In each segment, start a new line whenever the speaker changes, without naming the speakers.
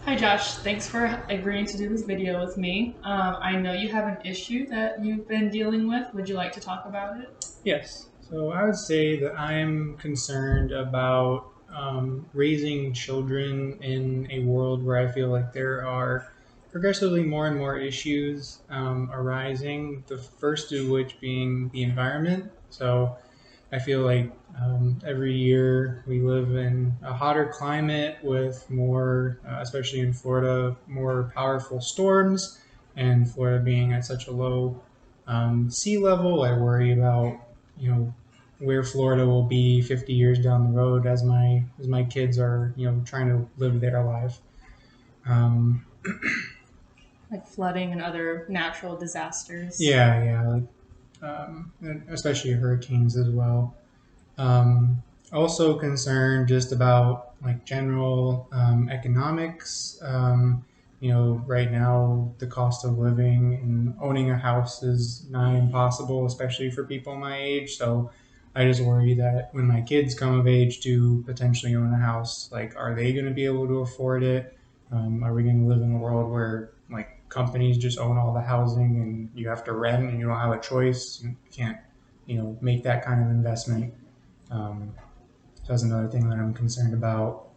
Hi Josh, thanks for agreeing to do this video with me. I know you have an issue that you've been dealing with. Would you like to talk about it?
Yes. So I would say that I'm concerned about raising children in a world where I feel like there are progressively more and more issues arising. The first of which being the environment. So I feel like every year we live in a hotter climate with more, especially in Florida, more powerful storms. And Florida being at such a low sea level, I worry about where Florida will be 50 years down the road as my kids are trying to live their life. Um,
Like flooding and other natural disasters?
yeah, like and especially hurricanes as well. Um, Also concerned just about like general economics. Right now the cost of living and owning a house is nigh impossible, especially for people my age. So I just worry that when my kids come of age to potentially own a house, like, are they going to be able to afford it? Are we going to live in a world where like companies just own all the housing and you have to rent and you don't have a choice? You can't, make that kind of investment. um, so that's another thing that I'm concerned about.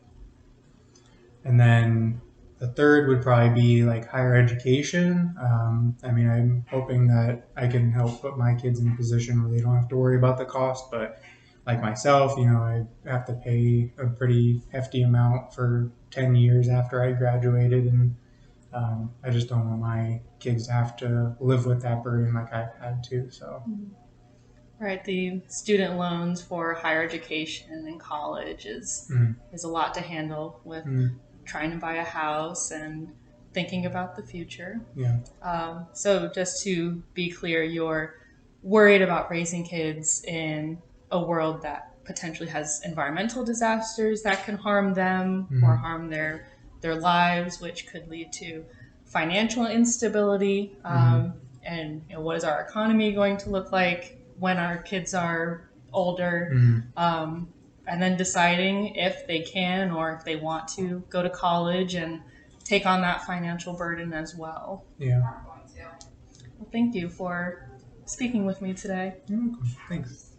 And then the third would probably be like higher education. I mean, I'm hoping that I can help put my kids in a position where they don't have to worry about the cost. But like myself, I have to pay a pretty hefty amount for 10 years after I graduated. And I just don't want my kids to have to live with that burden like I've had to. So,
Right, the student loans for higher education and college
mm,
is a lot to handle with
mm,
trying to buy a house and thinking about the future.
yeah.
So just to be clear, you're worried about raising kids in a world that potentially has environmental disasters that can harm them or
Mm,
harm their lives, which could lead to financial instability.
mm,
And what is our economy going to look like when our kids are older?
mm,
And then deciding if they can or if they want to go to college and take on that financial burden as well.
yeah.
Well, thank you for speaking with me today.
You're welcome. Thanks.